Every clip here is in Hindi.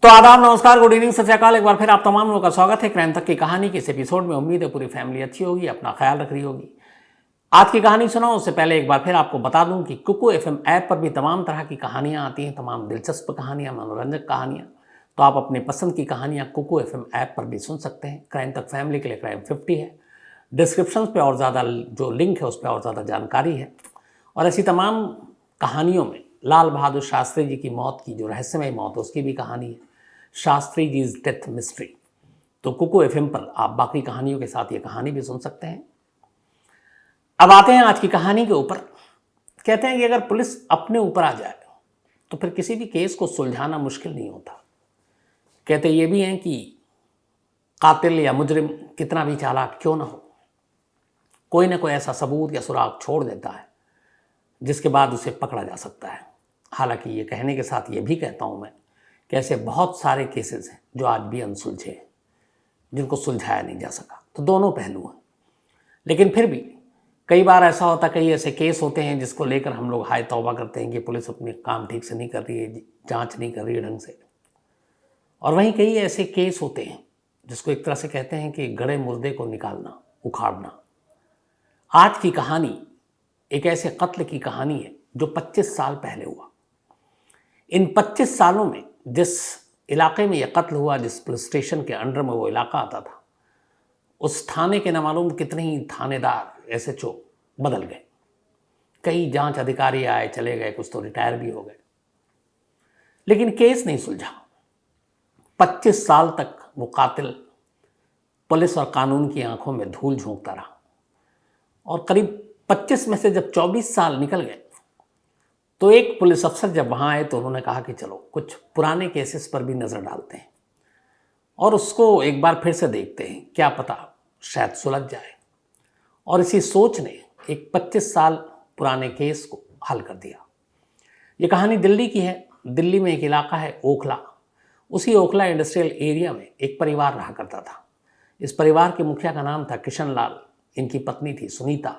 तो आदाब, नमस्कार, गुड इवनिंग, सत श्री अकाल। एक बार फिर आप तमाम लोगों का स्वागत है क्राइम तक की कहानी के इस एपिसोड में। उम्मीद है पूरी फैमिली अच्छी होगी, अपना ख्याल रख रही होगी। आज की कहानी सुनाओ उससे पहले एक बार फिर आपको बता दूं कि कुकू एफएम ऐप पर भी तमाम तरह की कहानियां आती हैं, तमाम दिलचस्प कहानियां, मनोरंजक कहानियां। तो आप अपने पसंद की कहानियां कुकू एफएम ऐप पर भी सुन सकते हैं। क्राइम तक फैमिली के लिए क्राइम 50 है, डिस्क्रिप्शन पे और ज़्यादा जो लिंक है उस पर और ज़्यादा जानकारी है। और ऐसी तमाम कहानियों में लाल बहादुर शास्त्री जी की मौत की जो रहस्यमय मौत है उसकी भी कहानी है, शास्त्री जी डेथ मिस्ट्री। तो कुकू एफएम पर आप बाकी कहानियों के साथ ये कहानी भी सुन सकते हैं। अब आते हैं आज की कहानी के ऊपर। कहते हैं कि अगर पुलिस अपने ऊपर आ जाए तो फिर किसी भी केस को सुलझाना मुश्किल नहीं होता। कहते ये भी हैं कि कातिल या मुजरिम कितना भी चालाक क्यों ना हो, कोई ना कोई ऐसा सबूत या सुराग छोड़ देता है जिसके बाद उसे पकड़ा जा सकता है। हालांकि ये कहने के साथ ये भी कहता हूं मैं कि ऐसे बहुत सारे केसेस हैं जो आज भी अनसुलझे हैं, जिनको सुलझाया नहीं जा सका। तो दोनों पहलू हैं, लेकिन फिर भी कई बार ऐसा होता, कई ऐसे केस होते हैं जिसको लेकर हम लोग हाय तौबा करते हैं कि पुलिस अपने काम ठीक से नहीं कर रही है, जांच नहीं कर रही है ढंग से। और वहीं कई ऐसे केस होते हैं जिसको एक तरह से कहते हैं कि गड़े मुर्दे को निकालना, उखाड़ना। आज की कहानी एक ऐसे कत्ल की कहानी है जो 25 साल पहले हुआ। इन 25 सालों में जिस इलाके में यह कत्ल हुआ, जिस पुलिस स्टेशन के अंडर में वो इलाका आता था, उस थाने के न मालूम कितने ही थानेदार, एसएचओ बदल गए। कई जांच अधिकारी आए चले गए, कुछ तो रिटायर भी हो गए, लेकिन केस नहीं सुलझा। 25 साल तक वो कातिल पुलिस और कानून की आंखों में धूल झोंकता रहा। और करीब 25 में से जब 24 साल निकल गए तो एक पुलिस अफसर जब वहाँ आए तो उन्होंने कहा कि चलो कुछ पुराने केसेस पर भी नज़र डालते हैं और उसको एक बार फिर से देखते हैं, क्या पता शायद सुलझ जाए। और इसी सोच ने एक 25 साल पुराने केस को हल कर दिया। ये कहानी दिल्ली की है। दिल्ली में एक इलाका है ओखला। उसी ओखला इंडस्ट्रियल एरिया में एक परिवार रहा करता था। इस परिवार के मुखिया का नाम था किशन लाल, इनकी पत्नी थी सुनीता।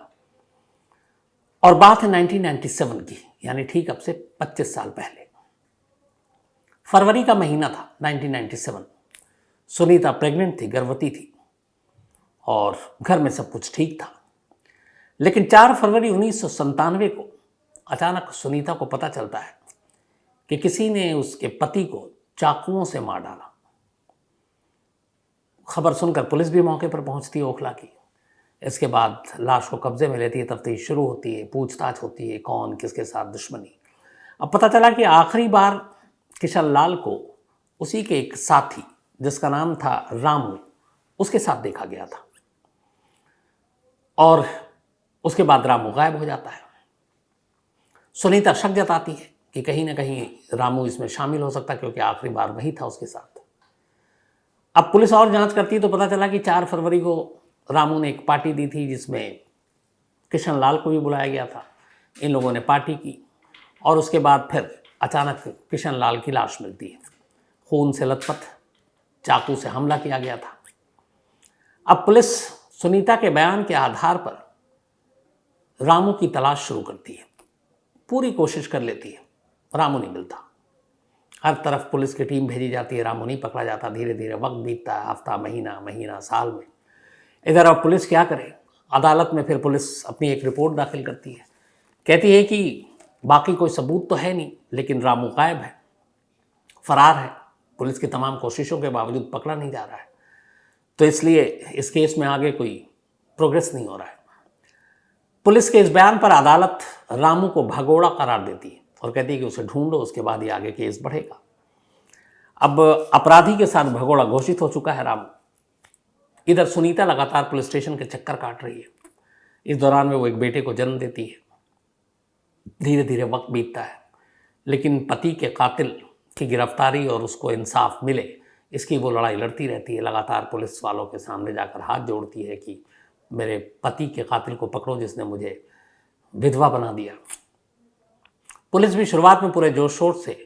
और बात है 1997 की, यानी ठीक अब से 25 साल पहले। फरवरी का महीना था 1997। सुनीता प्रेग्नेंट थी, गर्भवती थी और घर में सब कुछ ठीक था। लेकिन 4 फरवरी 1997 को अचानक सुनीता को पता चलता है कि किसी ने उसके पति को चाकुओं से मार डाला। खबर सुनकर पुलिस भी मौके पर पहुंचती है ओखला की। इसके बाद लाश को कब्जे में लेती है, तफ्तीश शुरू होती है, पूछताछ होती है, कौन किसके साथ दुश्मनी। अब पता चला कि आखिरी बार किशन लाल को उसी के एक साथी जिसका नाम था रामू, उसके साथ देखा गया था। और उसके बाद रामू गायब हो जाता है। सुनीता शक जताती है कि कहीं ना कहीं रामू इसमें शामिल हो सकता है, क्योंकि आखिरी बार वही था उसके साथ। अब पुलिस और जांच करती है तो पता चला कि 4 फरवरी को रामू ने एक पार्टी दी थी जिसमें किशन लाल को भी बुलाया गया था। इन लोगों ने पार्टी की और उसके बाद फिर अचानक किशन लाल की लाश मिलती है, खून से लथपथ, चाकू से हमला किया गया था। अब पुलिस सुनीता के बयान के आधार पर रामू की तलाश शुरू करती है, पूरी कोशिश कर लेती है, रामू नहीं मिलता। हर तरफ पुलिस की टीम भेजी जाती है, रामू नहीं पकड़ा जाता। धीरे धीरे वक्त बीतता है, हफ्ता, महीना, साल में। इधर अब पुलिस क्या करे? अदालत में फिर पुलिस अपनी एक रिपोर्ट दाखिल करती है, कहती है कि बाकी कोई सबूत तो है नहीं, लेकिन रामू गायब है, फरार है, पुलिस की तमाम कोशिशों के बावजूद पकड़ा नहीं जा रहा है, तो इसलिए इस केस में आगे कोई प्रोग्रेस नहीं हो रहा है। पुलिस के इस बयान पर अदालत रामू को भगोड़ा करार देती है और कहती है कि उसे ढूंढो, उसके बाद ही आगे केस बढ़ेगा। अब अपराधी के साथ भगोड़ा घोषित हो चुका है रामू। इधर सुनीता लगातार पुलिस स्टेशन के चक्कर काट रही है। इस दौरान में वो एक बेटे को जन्म देती है। धीरे धीरे वक्त बीतता है, लेकिन पति के कातिल की गिरफ्तारी और उसको इंसाफ मिले, इसकी वो लड़ाई लड़ती रहती है। लगातार पुलिस वालों के सामने जाकर हाथ जोड़ती है कि मेरे पति के कातिल को पकड़ो जिसने मुझे विधवा बना दिया। पुलिस भी शुरुआत में पूरे जोश शोर से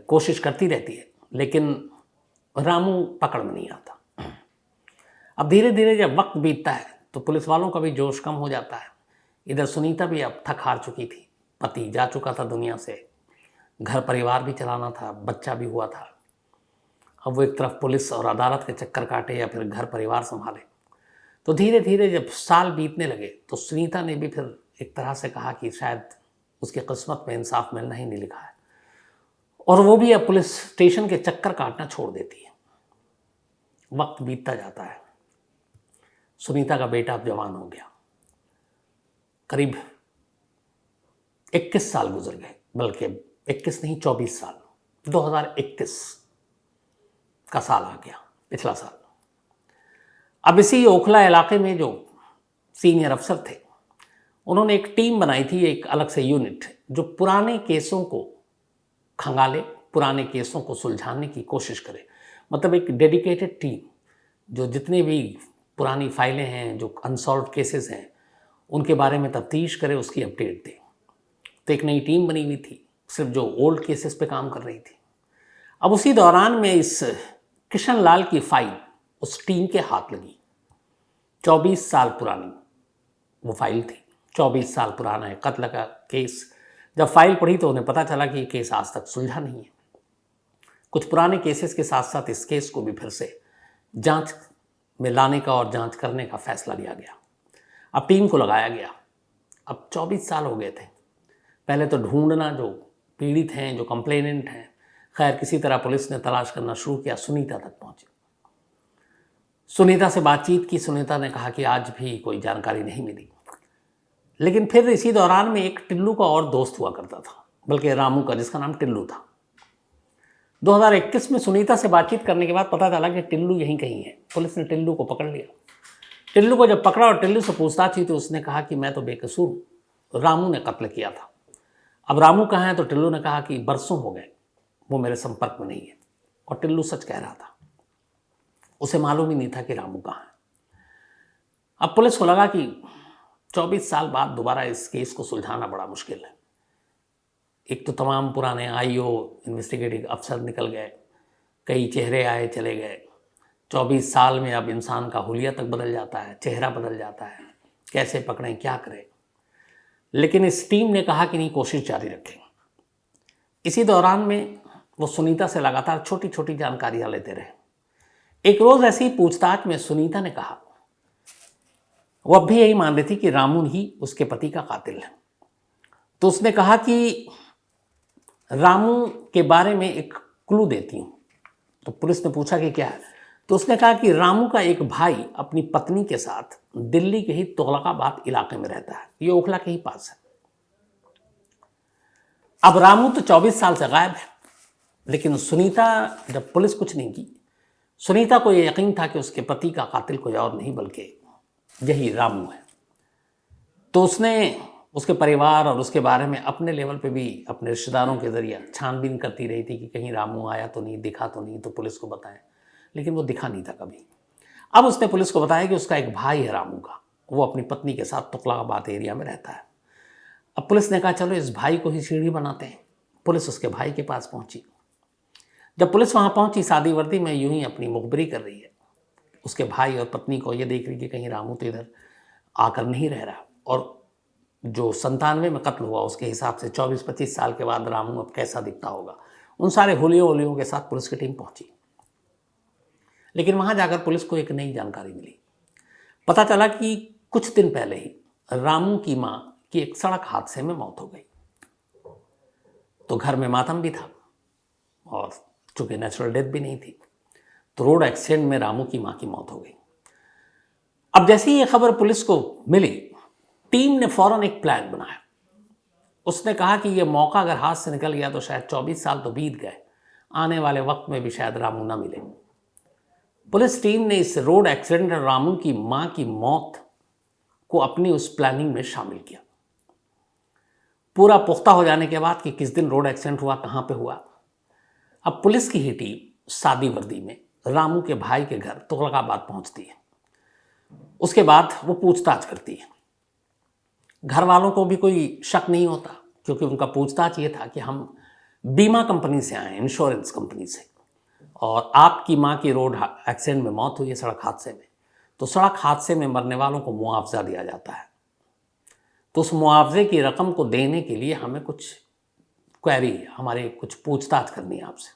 कोशिश करती रहती है, लेकिन रामू पकड़ में नहीं आता। अब धीरे धीरे जब वक्त बीतता है तो पुलिस वालों का भी जोश कम हो जाता है। इधर सुनीता भी अब थक हार चुकी थी, पति जा चुका था दुनिया से, घर परिवार भी चलाना था, बच्चा भी हुआ था। अब वो एक तरफ पुलिस और अदालत के चक्कर काटे या फिर घर परिवार संभाले। तो धीरे धीरे जब साल बीतने लगे तो सुनीता ने भी फिर एक तरह से कहा कि शायद उसकी किस्मत में इंसाफ मिलना ही नहीं लिखा है, और वो भी अब पुलिस स्टेशन के चक्कर काटना छोड़ देती है। वक्त बीतता जाता है, सुनीता का बेटा अब जवान हो गया, करीब 21 साल गुजर गए, बल्कि 21 नहीं 24 साल, 2021 का साल आ गया, पिछला साल। अब इसी ओखला इलाके में जो सीनियर अफसर थे उन्होंने एक टीम बनाई थी, एक अलग से यूनिट, जो पुराने केसों को खंगाले, पुराने केसों को सुलझाने की कोशिश करे। मतलब एक डेडिकेटेड टीम जो जितने भी पुरानी फाइलें हैं, जो अनसॉल्व केसेस हैं, उनके बारे में तफ्तीश करे, उसकी अपडेट दे। तो एक नई टीम बनी हुई थी सिर्फ जो ओल्ड केसेस पे काम कर रही थी। अब उसी दौरान में इस किशन लाल की फाइल उस टीम के हाथ लगी। 24 साल पुरानी वो फाइल थी, 24 साल पुराना है कत्ल का केस। जब फाइल पढ़ी तो उन्हें पता चला कि ये केस आज तक सुलझा नहीं है। कुछ पुराने केसेस के साथ साथ इस केस को भी फिर से जांच में लाने का और जांच करने का फैसला लिया गया। अब टीम को लगाया गया। अब 24 साल हो गए थे। पहले तो ढूंढना, जो पीड़ित हैं, जो कंप्लेनेंट हैं, खैर किसी तरह पुलिस ने तलाश करना शुरू किया, सुनीता तक पहुंची। सुनीता से बातचीत की। सुनीता ने कहा कि आज भी कोई जानकारी नहीं मिली। लेकिन फिर इसी दौरान में एक टिल्लू का और दोस्त हुआ करता था, बल्कि रामू का, जिसका नाम टिल्लू था। 2021 में सुनीता से बातचीत करने के बाद पता चला कि टिल्लू यहीं कहीं है। पुलिस ने टिल्लू को पकड़ लिया। टिल्लू को जब पकड़ा और टिल्लू से पूछताछ हुई तो उसने कहा कि मैं तो बेकसूर हूँ, रामू ने कत्ल किया था। अब रामू कहाँ है? तो टिल्लू ने कहा कि बरसों हो गए, वो मेरे संपर्क में नहीं है। और टिल्लू सच कह रहा था, उसे मालूम ही नहीं था कि रामू कहाँ है। अब पुलिस को लगा कि 24 साल बाद दोबारा इस केस को सुलझाना बड़ा मुश्किल है। एक तो तमाम पुराने आईओ, इन्वेस्टिगेटिव अफसर निकल गए, कई चेहरे आए चले गए। 24 साल में अब इंसान का हुलिया तक बदल जाता है, चेहरा बदल जाता है, कैसे पकड़ें, क्या करें। लेकिन इस टीम ने कहा कि नहीं, कोशिश जारी रखें। इसी दौरान में वो सुनीता से लगातार छोटी छोटी जानकारियां लेते रहे। एक रोज़ ऐसी पूछताछ में सुनीता ने कहा, वो अब भी यही मान रही थी कि रामू ही उसके पति का कातिल है। तो उसने कहा कि रामू के बारे में एक क्लू देती हूँ। तो पुलिस ने पूछा कि क्या है? तो उसने कहा कि रामू का एक भाई अपनी पत्नी के साथ दिल्ली के ही तुगलकाबाद इलाके में रहता है, ये ओखला के ही पास है। अब रामू तो 24 साल से गायब है, लेकिन सुनीता, जब पुलिस कुछ नहीं की, सुनीता को यह यकीन था कि उसके पति का कातिल कोई और नहीं बल्कि यही रामू है। तो उसने उसके परिवार और उसके बारे में अपने लेवल पे भी अपने रिश्तेदारों के जरिए छानबीन करती रही थी कि कहीं रामू आया तो नहीं, दिखा तो नहीं, तो पुलिस को बताएं। लेकिन वो दिखा नहीं था कभी। अब उसने पुलिस को बताया कि उसका एक भाई है रामू का, वो अपनी पत्नी के साथ तुगलकाबाद एरिया में रहता है। अब पुलिस ने कहा चलो इस भाई को ही सीढ़ी बनाते हैं। पुलिस उसके भाई के पास पहुंची। जब पुलिस वहां पहुंची, सादी वर्दी में यूं ही अपनी मुखबिरी कर रही है। उसके भाई और पत्नी को ये देख रही कि कहीं रामू तो इधर आकर नहीं रह रहा। और जो 97 में कत्ल हुआ उसके हिसाब से 24-25 साल के बाद रामू अब कैसा दिखता होगा, उन सारे होलियों के साथ पुलिस की टीम पहुंची। लेकिन वहां जाकर पुलिस को एक नई जानकारी मिली। पता चला कि कुछ दिन पहले ही रामू की मां की एक सड़क हादसे में मौत हो गई। तो घर में मातम भी था और चूंकि नेचुरल डेथ भी नहीं थी, तो रोड एक्सीडेंट में रामू की मां की मौत हो गई। अब जैसे ही ये खबर पुलिस को मिली, टीम ने फौरन एक प्लान बनाया। उसने कहा कि ये मौका अगर हाथ से निकल गया तो शायद 24 साल तो बीत गए, आने वाले वक्त में भी शायद रामू ना मिले। पुलिस टीम ने इस रोड एक्सीडेंट और रामू की मां की मौत को अपनी उस प्लानिंग में शामिल किया। पूरा पुख्ता हो जाने के बाद कि किस दिन रोड एक्सीडेंट हुआ, कहां पे हुआ, अब पुलिस की ही टीम सादी वर्दी में रामू के भाई के घर तुगलकाबाद पहुंचती है। उसके बाद वो पूछताछ करती है। घर वालों को भी कोई शक नहीं होता, क्योंकि उनका पूछताछ ये था कि हम बीमा कंपनी से आए, इंश्योरेंस कंपनी से, और आपकी मां की रोड एक्सीडेंट में मौत हुई है, सड़क हादसे में। तो सड़क हादसे में मरने वालों को मुआवजा दिया जाता है। तो उस मुआवजे की रकम को देने के लिए हमें कुछ क्वेरी, हमारे कुछ पूछताछ करनी है आपसे।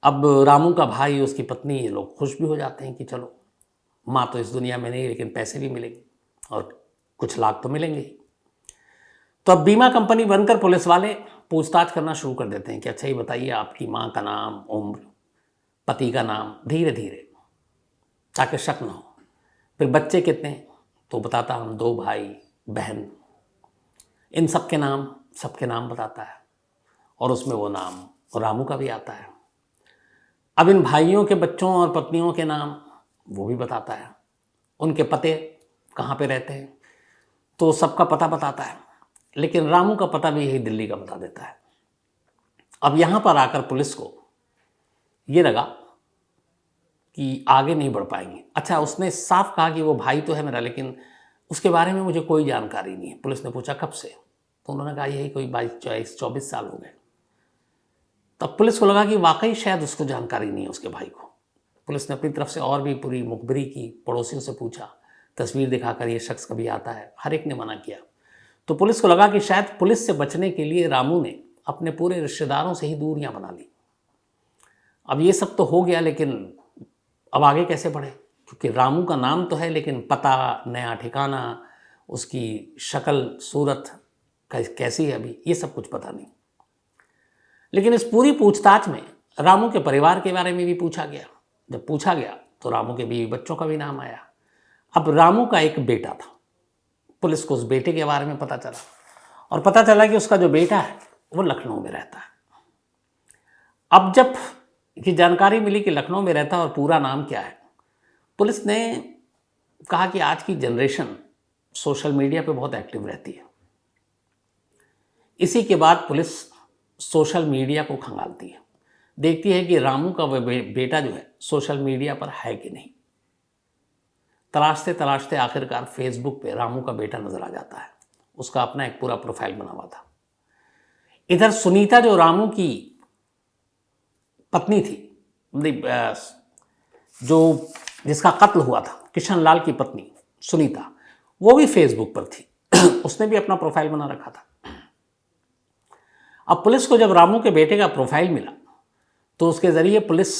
अब रामू का भाई, उसकी पत्नी, ये लोग खुश भी हो जाते हैं कि चलो माँ तो इस दुनिया में नहीं, लेकिन पैसे भी मिलेंगे और कुछ लाख तो मिलेंगे ही। तो अब बीमा कंपनी बनकर पुलिस वाले पूछताछ करना शुरू कर देते हैं कि अच्छा ये बताइए आपकी माँ का नाम, उम्र, पति का नाम, धीरे धीरे, ताकि शक ना हो। फिर बच्चे कितने, तो बताता हम 2 भाई बहन, इन सबके नाम बताता है और उसमें वो नाम रामू का भी आता है। अब इन भाइयों के बच्चों और पत्नियों के नाम वो भी बताता है, उनके पते कहाँ पे रहते हैं तो सबका पता बताता है, लेकिन रामू का पता भी यही दिल्ली का बता देता है। अब यहाँ पर आकर पुलिस को ये लगा कि आगे नहीं बढ़ पाएंगे। अच्छा, उसने साफ कहा कि वो भाई तो है मेरा, लेकिन उसके बारे में मुझे कोई जानकारी नहीं है। पुलिस ने पूछा कब से, तो उन्होंने कहा यही कोई 22-24 साल हो गए। तब पुलिस को लगा कि वाकई शायद उसको जानकारी नहीं है उसके भाई को। पुलिस ने अपनी तरफ से और भी पूरी मुखबिरी की, पड़ोसियों से पूछा, तस्वीर दिखाकर ये शख्स कभी आता है, हर एक ने मना किया। तो पुलिस को लगा कि शायद पुलिस से बचने के लिए रामू ने अपने पूरे रिश्तेदारों से ही दूरियां बना ली। अब ये सब तो हो गया, लेकिन अब आगे कैसे बढ़े, क्योंकि रामू का नाम तो है लेकिन पता, नया ठिकाना, उसकी शक्ल सूरत कैसी है अभी, ये सब कुछ पता नहीं। लेकिन इस पूरी पूछताछ में रामू के परिवार के बारे में भी पूछा गया। जब पूछा गया तो रामू के बीवी बच्चों का भी नाम आया। अब रामू का एक बेटा था, पुलिस को उस बेटे के बारे में पता चला और पता चला कि उसका जो बेटा है वो लखनऊ में रहता है। अब जब ये जानकारी मिली कि लखनऊ में रहता है और पूरा नाम क्या है, पुलिस ने कहा कि आज की जनरेशन सोशल मीडिया पे बहुत एक्टिव रहती है। इसी के बाद पुलिस सोशल मीडिया को खंगालती है, देखती है कि रामू का वह बेटा जो है सोशल मीडिया पर है कि नहीं। तलाशते तलाशते आखिरकार फेसबुक पे रामू का बेटा नजर आ जाता है। उसका अपना एक पूरा प्रोफाइल बना हुआ था। इधर सुनीता जो रामू की पत्नी थी, जो जिसका कत्ल हुआ था, किशन लाल की पत्नी सुनीता, वो भी फेसबुक पर थी। उसने भी अपना प्रोफाइल बना रखा था। अब पुलिस को जब रामू के बेटे का प्रोफाइल मिला तो उसके जरिए पुलिस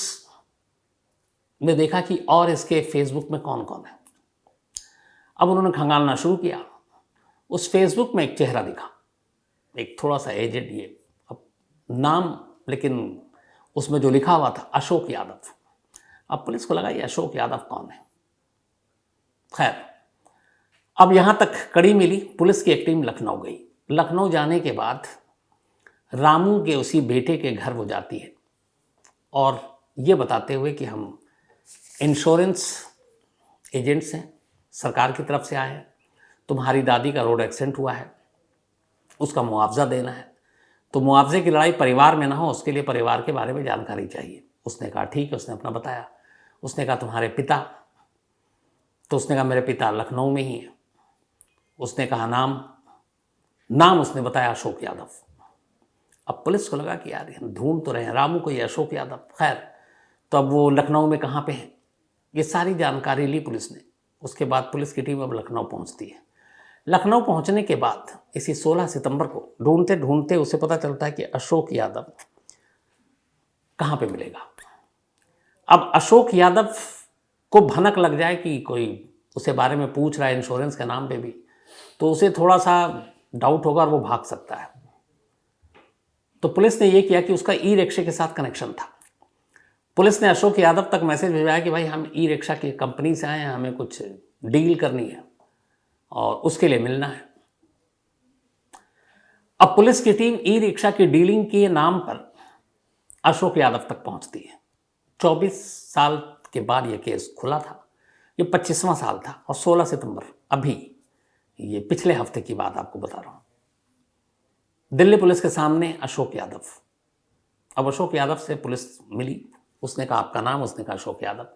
ने देखा कि और इसके फेसबुक में कौन कौन है। अब उन्होंने खंगालना शुरू किया। उस फेसबुक में एक चेहरा दिखा, एक थोड़ा सा एजेड, ये अब नाम, लेकिन उसमें जो लिखा हुआ था अशोक यादव। अब पुलिस को लगा ये अशोक यादव कौन है। खैर, अब यहाँ तक कड़ी मिली। पुलिस की एक टीम लखनऊ गई। लखनऊ जाने के बाद रामू के उसी बेटे के घर वो जाती है और ये बताते हुए कि हम इंश्योरेंस एजेंट्स हैं, सरकार की तरफ से आए हैं, तुम्हारी दादी का रोड एक्सीडेंट हुआ है, उसका मुआवजा देना है, तो मुआवजे की लड़ाई परिवार में ना हो, उसके लिए परिवार के बारे में जानकारी चाहिए। उसने कहा ठीक है, उसने अपना बताया। उसने कहा तुम्हारे पिता, तो उसने कहा मेरे पिता लखनऊ में ही है। उसने कहा नाम उसने बताया अशोक यादव। अब पुलिस को लगा कि यार हम ढूंढ तो रहे हैं रामू को, ये अशोक यादव। खैर, तो अब वो लखनऊ में कहाँ पे है, ये सारी जानकारी ली पुलिस ने। उसके बाद पुलिस की टीम अब लखनऊ पहुँचती है। लखनऊ पहुँचने के बाद इसी 16 सितंबर को ढूंढते ढूंढते उसे पता चलता है कि अशोक यादव कहाँ पे मिलेगा। अब अशोक यादव को भनक लग जाए कि कोई उसे बारे में पूछ रहा है इंश्योरेंस के नाम पे भी, तो उसे थोड़ा सा डाउट होगा और वो भाग सकता है। तो पुलिस ने ये किया कि उसका ई रिक्शे के साथ कनेक्शन था। पुलिस ने अशोक यादव तक मैसेज भिजवाया कि भाई हम ई रिक्शा की कंपनी से आए हैं, हमें कुछ डील करनी है और उसके लिए मिलना है। अब पुलिस की टीम ई रिक्शा की डीलिंग के नाम पर अशोक यादव तक पहुंचती है। 24 साल के बाद यह केस खुला था। ये 25वां साल था और 16 सितंबर, अभी ये पिछले हफ्ते की बात आपको बता रहा हूं, दिल्ली पुलिस के सामने अशोक यादव। अब अशोक यादव से पुलिस मिली। उसने कहा आपका नाम, उसने कहा अशोक यादव।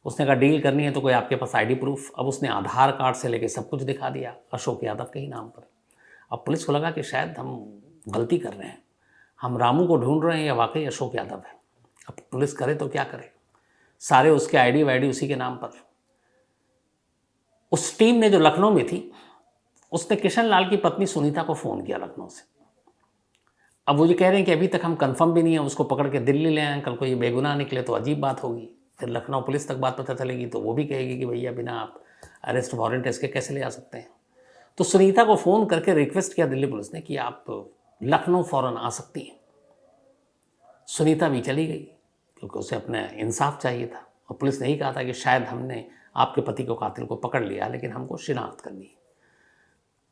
उसने कहा डील करनी है तो कोई आपके पास आईडी प्रूफ। अब उसने आधार कार्ड से लेके सब कुछ दिखा दिया अशोक यादव के ही नाम पर। अब पुलिस को लगा कि शायद हम गलती कर रहे हैं, हम रामू को ढूंढ रहे हैं या वाकई अशोक यादव है। अब पुलिस करे तो क्या करे, सारे उसके आईडी वाईडी उसी के नाम पर। उस टीम ने जो लखनऊ में थी, उसने किशन लाल की पत्नी सुनीता को फ़ोन किया लखनऊ से। अब वो ये कह रहे हैं कि अभी तक हम कंफर्म भी नहीं है, उसको पकड़ के दिल्ली ले आए, कल को ये बेगुनाह निकले तो अजीब बात होगी, फिर लखनऊ पुलिस तक बात पता चलेगी तो वो भी कहेगी कि भैया बिना आप अरेस्ट वारंट इसके कैसे ले आ सकते हैं। तो सुनीता को फ़ोन करके रिक्वेस्ट किया दिल्ली पुलिस ने कि आप लखनऊ फ़ौरन आ सकती हैं। सुनीता भी चली गई क्योंकि उसे अपना इंसाफ चाहिए था, और पुलिस ने ही कहा था कि शायद हमने आपके पति को, कातिल को पकड़ लिया, लेकिन हमको शिनाख्त करनी है।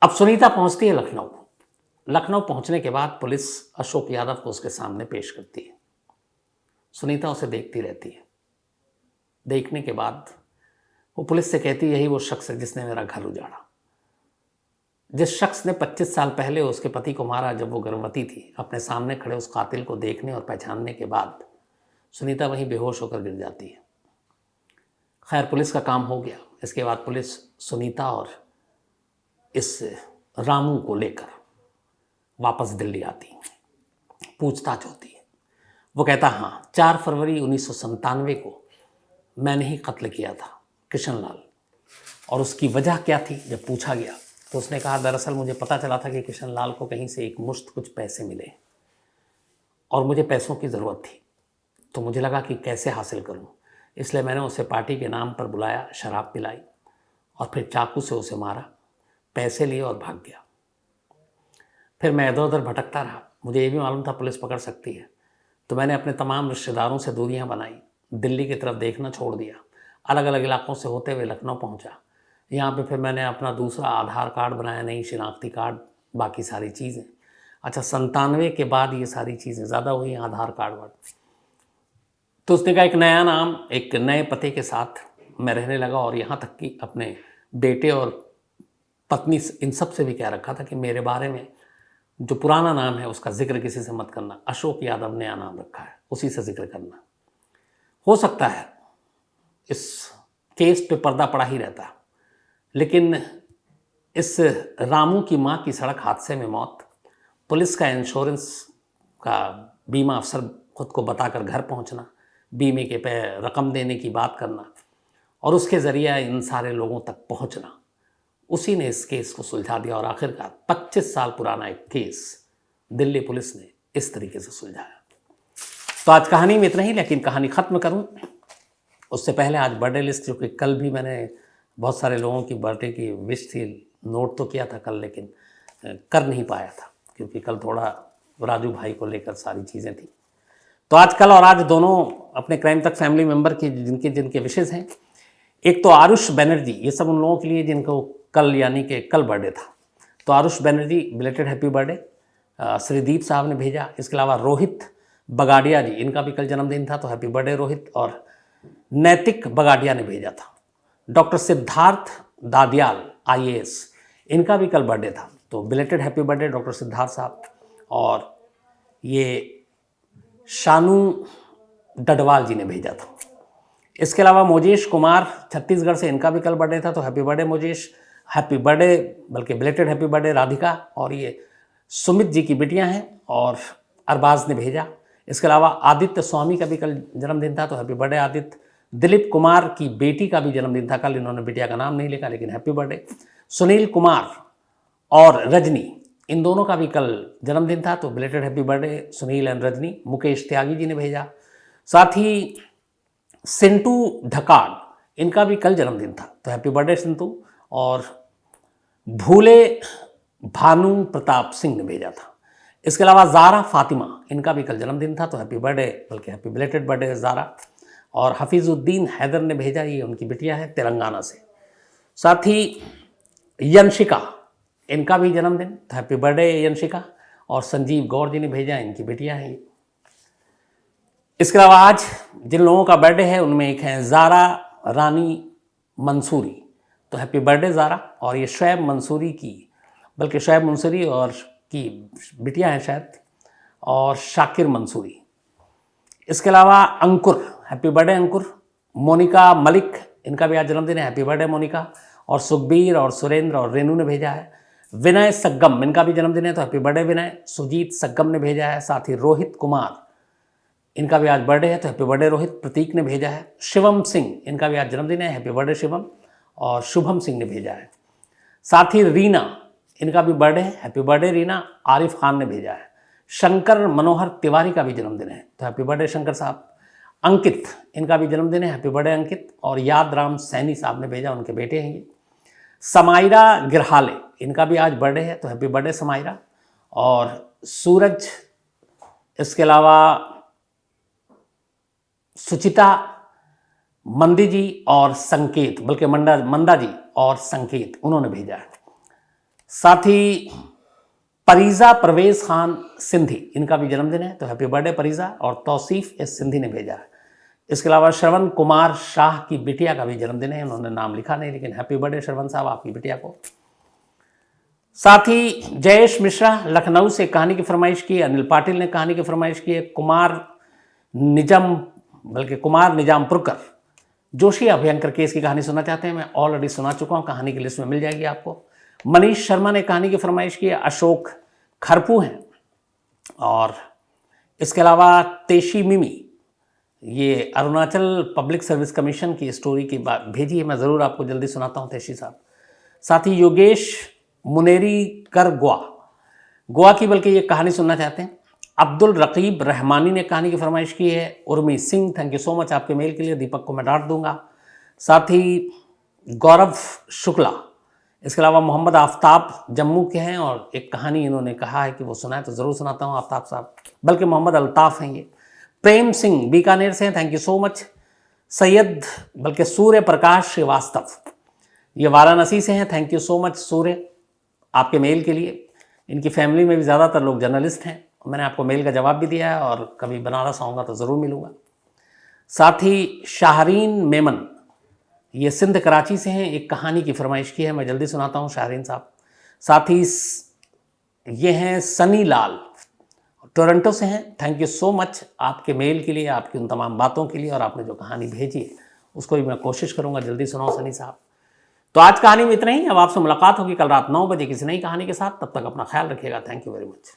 अब सुनीता पहुंचती है लखनऊ। लखनऊ पहुंचने के बाद पुलिस अशोक यादव को उसके सामने पेश करती है। सुनीता उसे देखती रहती है। देखने के बाद वो पुलिस से कहती है, यही वो शख्स है जिसने मेरा घर उजाड़ा, जिस शख्स ने 25 साल पहले उसके पति को मारा जब वो गर्भवती थी। अपने सामने खड़े उस कातिल को देखने और पहचानने के बाद सुनीता वहीं बेहोश होकर गिर जाती है। खैर, पुलिस का काम हो गया। इसके बाद पुलिस सुनीता और इस रामू को लेकर वापस दिल्ली आती है। पूछताछ होती है। वो कहता, हाँ, 4 फरवरी 1997 को मैंने ही कत्ल किया था किशनलाल। और उसकी वजह क्या थी जब पूछा गया तो उसने कहा, दरअसल मुझे पता चला था कि किशनलाल को कहीं से एक मुश्त कुछ पैसे मिले और मुझे पैसों की ज़रूरत थी, तो मुझे लगा कि कैसे हासिल करूं, इसलिए मैंने उसे पार्टी के नाम पर बुलाया, शराब पिलाई और फिर चाकू से उसे मारा, पैसे लिए और भाग गया। फिर मैं इधर उधर भटकता रहा। मुझे ये भी मालूम था पुलिस पकड़ सकती है, तो मैंने अपने तमाम रिश्तेदारों से दूरियां बनाई, दिल्ली की तरफ देखना छोड़ दिया, अलग अलग इलाकों से होते हुए लखनऊ पहुंचा। यहाँ पे फिर मैंने अपना दूसरा आधार कार्ड बनाया, नई शिनाख्ती कार्ड, बाकी सारी चीज़ें। अच्छा, 97 के बाद ये सारी चीज़ें ज़्यादा हुई, आधार कार्ड वार्ड। तो उसने कहा एक नया नाम, एक नए पते के साथ मैं रहने लगा, और यहाँ तक कि अपने बेटे और पत्नी इन सब से भी कह रखा था कि मेरे बारे में जो पुराना नाम है उसका जिक्र किसी से मत करना, अशोक यादव नया नाम रखा है, उसी से जिक्र करना। हो सकता है इस केस पे पर्दा पड़ा ही रहता, लेकिन इस रामू की माँ की सड़क हादसे में मौत, पुलिस का इंश्योरेंस का बीमा अफसर खुद को बताकर घर पहुंचना, बीमे के पे रकम देने की बात करना और उसके ज़रिए इन सारे लोगों तक पहुंचना, उसी ने इस केस को सुलझा दिया। और आखिरकार 25 साल पुराना एक केस दिल्ली पुलिस ने इस तरीके से सुलझाया। तो आज कहानी में इतना ही, लेकिन कहानी ख़त्म करूं उससे पहले आज बर्थडे लिस्ट, जो कि कल भी मैंने बहुत सारे लोगों की बर्थडे की विश थी, नोट तो किया था कल, लेकिन कर नहीं पाया था क्योंकि कल थोड़ा राजू भाई को लेकर सारी चीज़ें थी। तो आज कल और आज दोनों अपने क्राइम तक फैमिली मेम्बर के जिनके विशेष हैं। एक तो आरुष बनर्जी, ये सब उन लोगों के लिए जिनको कल यानी कि कल बर्थडे था। तो Aarush Banerjee belated happy birthday, Shridip sahab ने भेजा। इसके अलावा रोहित बगाड़िया जी, इनका भी कल जन्मदिन था, तो हैप्पी बर्थडे रोहित। और नैतिक बगाड़िया ने भेजा था। डॉक्टर सिद्धार्थ दादियाल IAS, इनका भी कल बर्थडे था, तो belated happy birthday doctor Siddharth साहब। और ये शानू डडवाल जी ने भेजा था। इसके अलावा मोजेश कुमार छत्तीसगढ़ से, इनका भी कल बर्थडे था, तो हैप्पी बर्थडे मोजेश, हैप्पी बर्थडे, बल्कि बिलेटेड हैप्पी बर्थडे राधिका। और ये सुमित जी की बिटियां हैं और अरबाज ने भेजा। इसके अलावा आदित्य स्वामी का भी कल जन्मदिन था, तो हैप्पी बर्थडे आदित्य। दिलीप कुमार की बेटी का भी जन्मदिन था कल, इन्होंने बिटिया का नाम नहीं लिखा, लेकिन हैप्पी बर्थडे। सुनील कुमार और रजनी, इन दोनों का भी कल जन्मदिन था, तो belated happy birthday Sunil and Rajni. Mukesh Tyagi ji ने भेजा। साथ ही सिंटू ढकाल, इनका भी कल जन्मदिन था, तो हैप्पी बर्थडे सिंटू। और भूले भानु प्रताप सिंह ने भेजा था। इसके अलावा ज़ारा फातिमा, इनका भी कल जन्मदिन था, तो हैप्पी बर्थडे, बल्कि हैप्पी बिलेटेड बर्थडे ज़ारा। और हफीज़ुद्दीन हैदर ने भेजा, ये उनकी बिटिया है तेलंगाना से। साथ ही यंशिका, इनका भी जन्मदिन, तो हैप्पी बर्थडे यंशिका। और संजीव गौर जी ने भेजा, इनकी बिटिया है। इसके अलावा आज जिन लोगों का बर्थडे है उनमें एक है ज़ारा रानी मंसूरी, तो हैप्पी बर्थडे ज़ारा। और ये शुएब मंसूरी की, बल्कि शुएब मंसूरी और की बिटिया है शायद, और शाकिर मंसूरी। इसके अलावा अंकुर, हैप्पी बर्थडे अंकुर। मोनिका मलिक, इनका भी आज जन्मदिन है, हैप्पी बर्थडे मोनिका। और सुखबीर और सुरेंद्र और रेनू ने भेजा है। विनय सग्गम, इनका भी जन्मदिन है, तो हैप्पी बर्थडे विनय। सुजीत सग्गम ने भेजा है। साथ ही रोहित कुमार, इनका भी आज बर्थडे है, तो हैप्पी बर्थडे रोहित। प्रतीक ने भेजा है। शिवम सिंह, इनका भी आज जन्मदिन है, हैप्पी बर्थडे शिवम। और शुभम सिंह ने भेजा है। साथ ही रीना, इनका भी बर्थडे है, हैप्पी बर्थडे रीना। आरिफ खान ने भेजा है। शंकर मनोहर तिवारी का भी जन्मदिन है, तो हैप्पी बर्थडे शंकर साहब। अंकित, इनका भी जन्मदिन है, हैप्पी बर्थडे अंकित। और याद राम सैनी साहब ने भेजा, उनके बेटे हैं ये। समायरा गिरहाले, इनका भी आज बर्थडे है, तो हैप्पी बर्थडे समायरा। और सूरज, इसके अलावा सुचिता, मंदी जी और संकेत, बल्कि मंदा जी और संकेत, उन्होंने भेजा है। साथ ही परीजा परवेज खान सिंधी, इनका भी जन्मदिन है, तो हैप्पी बर्थडे परीजा। और तौसीफ एस सिंधी ने भेजा है। इसके अलावा श्रवण कुमार शाह की बिटिया का भी जन्मदिन है, उन्होंने नाम लिखा नहीं, लेकिन हैप्पी बर्थडे श्रवण साहब आपकी बिटिया को। साथ ही जयेश मिश्रा लखनऊ से कहानी की फरमाइश की, अनिल पाटिल ने कहानी की फरमाइश की है। कुमार निजामपुरकर जोशी अभयंकर केस की कहानी सुनना चाहते हैं, मैं ऑलरेडी सुना चुका हूं, कहानी की लिस्ट में मिल जाएगी आपको। मनीष शर्मा ने कहानी की फरमाइश की है। अशोक खरपू हैं। और इसके अलावा तेशी मिमी, ये अरुणाचल पब्लिक सर्विस कमीशन की स्टोरी की बात भेजी है, मैं ज़रूर आपको जल्दी सुनाता हूँ तेशी साहब। साथ ही योगेश मुनेरी कर गोवा की बल्कि ये कहानी सुनना चाहते हैं। अब्दुल रकीब रहमानी ने कहानी की फरमाइश की है। Urmi Singh, thank you so much आपके मेल के लिए, दीपक को मैं डांट दूंगा। साथ ही गौरव शुक्ला, इसके अलावा मोहम्मद आफ्ताब जम्मू के हैं और एक कहानी इन्होंने कहा है कि वो सुनाए, तो ज़रूर सुनाता हूँ आफ्ताब साहब, बल्कि मोहम्मद अल्ताफ़ हैं ये। प्रेम सिंह बीकानेर से हैं, thank you so much. Syed बल्कि सूर्य प्रकाश श्रीवास्तव, ये वाराणसी से हैं, थैंक यू सो मच सूर्य आपके मेल के लिए। इनकी फैमिली में भी ज़्यादातर लोग जर्नलिस्ट हैं, मैंने आपको मेल का जवाब भी दिया है और कभी बनारस आऊँगा तो ज़रूर मिलूँगा। साथ ही शाहरीन मेमन, ये सिंध कराची से हैं, एक कहानी की फरमाइश की है, मैं जल्दी सुनाता हूँ शाहरीन साहब। साथ ही ये हैं सनी लाल, टोरंटो से हैं, थैंक यू सो मच आपके मेल के लिए, आपकी उन तमाम बातों के लिए, और आपने जो कहानी भेजी है उसको भी मैं कोशिश करूँगा जल्दी सुनाऊँ सनी साहब। तो आज कहानी में इतना ही। अब आपसे मुलाकात होगी कल रात 9 बजे किसी नई कहानी के साथ, तब तक अपना ख्याल रखिएगा। Thank you very much.